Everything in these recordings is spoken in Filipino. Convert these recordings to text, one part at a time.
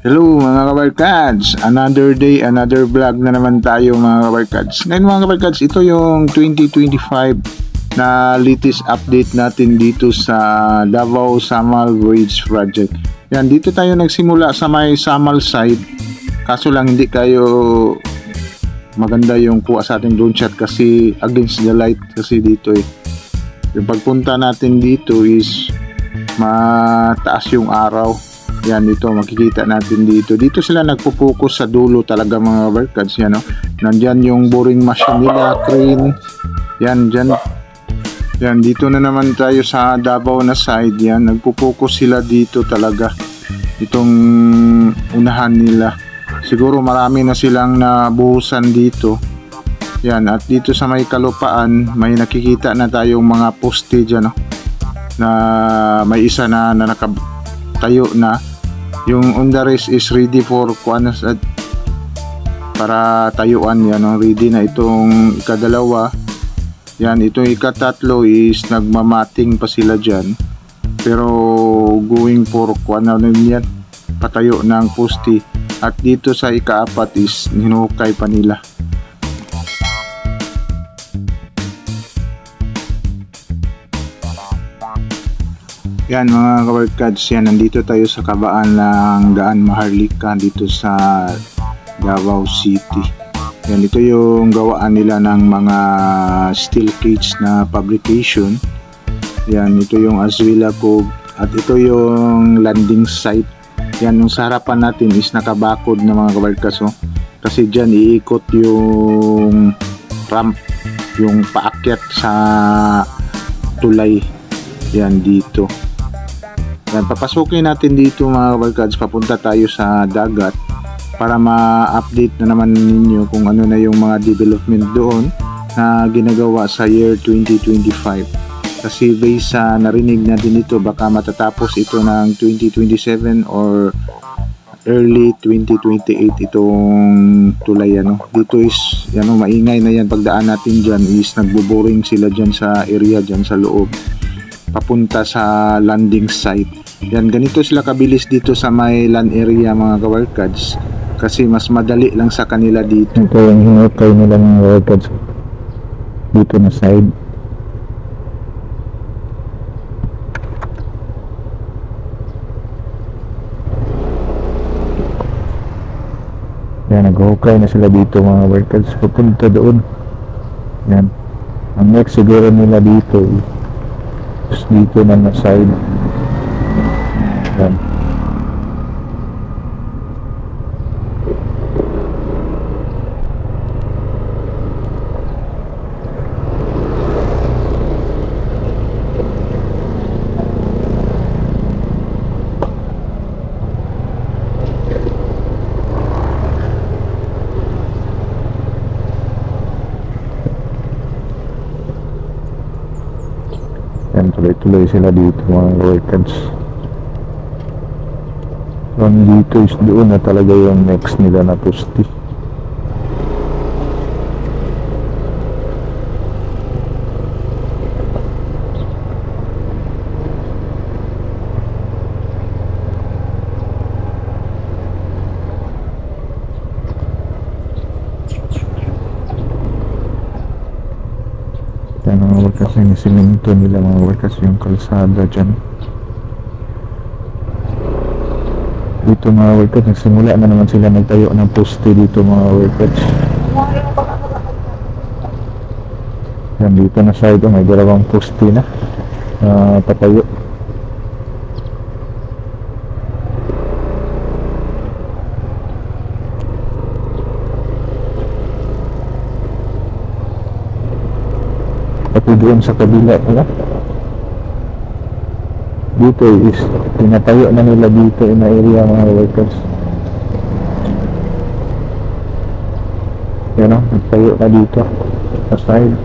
Hello mga kabarkads, another day, another vlog na naman tayo mga kabarkads. Ngayon mga kabarkads, ito yung 2025 na latest update natin dito sa Davao Samal Bridge Project. Yan, dito tayo nagsimula sa may Samal side. Kaso lang hindi kayo maganda yung kuha sa ating drone shot kasi against the light kasi dito eh. Yung pagpunta natin dito is mataas yung araw. Yan, dito makikita natin dito. Dito sila nagpo-focus sa dulo talaga mga kabarkads. Yan, no? Nandyan yung boring machine nila, crane. Yan, dyan. Yan, dito na naman tayo sa Davao na side. Yan, nagpo-focus sila dito talaga. Itong unahan nila. Siguro marami na silang nabuhusan dito. Yan, at dito sa may kalupaan, may nakikita na tayong mga poste dyan, no? Na may isa na nakatayo na. Yung on the rest is ready for para tayuan. Yan, no? Ready na itong ikadalawa. Yan, itong ikatatlo is nagmamating pa sila dyan. Pero going for yan, patayo ng poste. At dito sa ikaapat is hinukay pa nila. Yan mga kabarkads, yan, nandito tayo sa kabaan ng Daan Maharlika dito sa Davao City. Yan, ito yung gawaan nila ng mga steel cage na fabrication. Yan, ito yung Azuela Cove at ito yung landing site. Yan, yung sa harapan natin is nakabakod na mga kabarkads, oh. Kasi dyan iikot yung ramp, yung paakyat sa tulay. Yan dito. Yan, papasukin natin dito mga kabarkads, papunta tayo sa dagat para ma-update na naman ninyo kung ano na yung mga development doon na ginagawa sa year 2025. Kasi based sa narinig natin ito, baka matatapos ito ng 2027 or early 2028 itong tulay. Ano. Dito is yan, maingay na yan. Pagdaan natin dyan is nagbo-boring sila dyan sa area dyan sa loob papunta sa landing site. Yan, ganito sila kabilis dito sa may land area mga kabarkads kasi mas madali lang sa kanila dito. Ito yung hinukay nila mga kabarkads dito na side. Yan, naghukay na sila dito mga kabarkads papunta doon. Yan, ang next siguro nila dito dito na side. Yan. Yan, tuloy-tuloy sila dito mga workers. From dito is doon na talaga yung next nila na poste. Yan mga workers, yung simento nila mga workers, yung kalsada dyan. Dito mga workers, nagsimula na naman sila nagtayo ng poste dito mga workers. Yan, dito na side, may dalawang poste na patayo. Pati doon sa kabila, dito is tinatayo na nila dito in the area mga workers. Yan, nagtayo na dito sa side.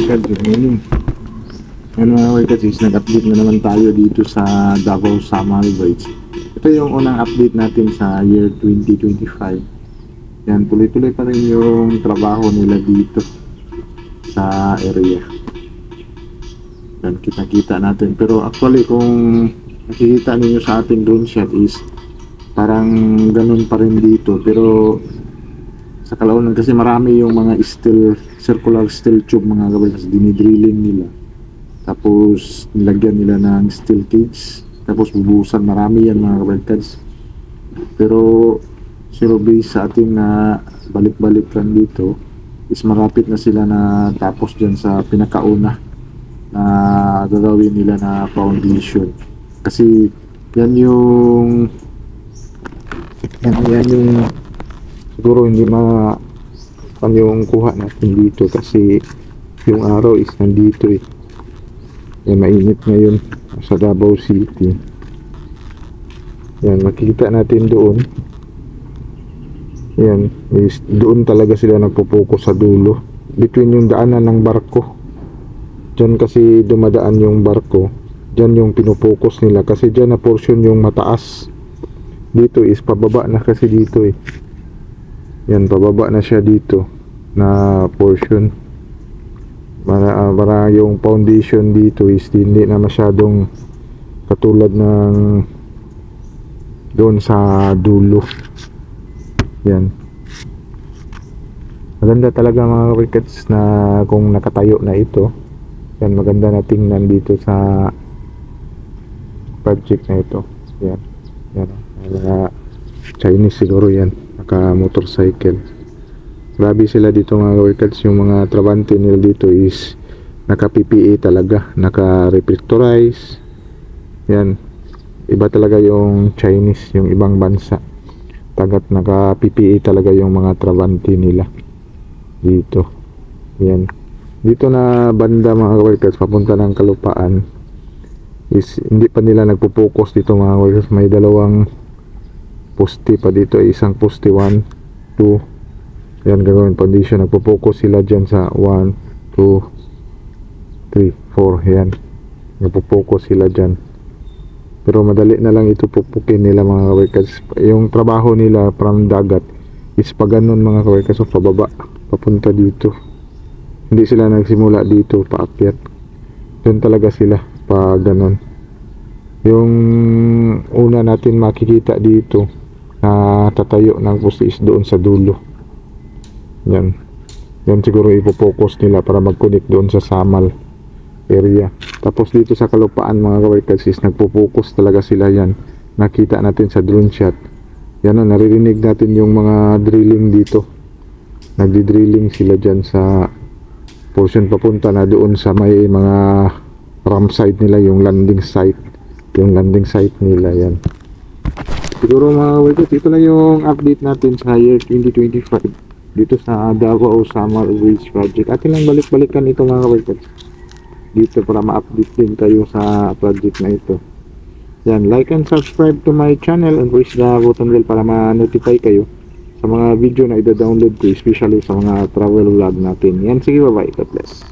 kabarkad, good morning. Mga kabarkad, nag-update na naman tayo dito sa Davao Samal Bites. Ito yung unang update natin sa year 2025. Yan, tuloy-tuloy pa rin yung trabaho nila dito sa area. Yan, kita-kita natin. Pero actually, kung nakikita ninyo sa ating drone shot is parang ganun pa rin dito. Pero sa kalaunan kasi marami yung mga steel, circular steel tube mga kabarkad, dinidrilling nila. Tapos nilagyan nila ng steel cage. Tapos bubusan, marami yan mga kabarkad. Pero zero base sa ating na balik-balik lang dito is marapit na sila na tapos dyan sa pinakauna na gagawin nila na foundation. Kasi yan yung siguro hindi yung kuha natin dito kasi yung araw is nandito eh. Yan, mainit ngayon sa Davao City. Yan, makikita natin doon. Yan, is doon talaga sila nagpo-focus sa dulo. Between yung daanan ng barko. Diyan kasi dumadaan yung barko. Diyan yung pinupokus nila kasi diyan na portion yung mataas. Dito is pababa na kasi dito eh. Yan, pababa na siya dito na portion. Para yung foundation dito is hindi na masyadong katulad ng doon sa dulo. Yan, maganda talaga mga wickets na kung nakatayo na ito. Yan, maganda na tingnan dito sa project na ito. Yan, yan, mga Chinese siguro yan, naka motorcycle. Grabe sila dito mga workers. Yung mga trabante nila dito is naka PPE talaga, naka reflectorize. Yan, iba talaga yung Chinese, yung ibang bansa. Tagat naka PPE talaga yung mga trabante nila dito. Yan, dito na banda mga workers papunta ng Kalupaan is hindi pa nila nagpo-focus dito mga workers. May dalawang poste pa dito, isang poste 1, 2. Yan, gagawin foundation. Nagpo-focus sila dyan sa 1, 2, 3, 4. Yan, nagpo-focus sila dyan. Pero madali na lang ito pupukin nila mga workers. Yung trabaho nila from dagat is pa ganun mga workers. So pababa, papunta dito. Hindi sila nagsimula dito paakyat. Doon talaga sila pa ganun. Yung una natin makikita dito na tatayo ng poste is doon sa dulo. Yan, yan siguro ipo-focus nila para mag-connect doon sa Samal area. Tapos dito sa Kalupaan mga workers is nagpo-focus talaga sila. Yan, nakita natin sa drone shot. Yan, naririnig natin yung mga drilling dito. Nagdi-drilling sila dyan sa portion papunta na doon sa may mga ram site nila, yung landing site. Yung landing site nila yan. Siguro mga workers, ito lang yung update natin sa year 2025 dito sa Davao Summer Bridge Project. Atin lang balik-balikan ito mga workers dito para ma-update din kayo sa project na ito. Yan, like and subscribe to my channel and press the button bell para ma-notify kayo sa mga video na i-download ko, especially sa mga travel vlog natin. Yan, sige, bye-bye. God bless.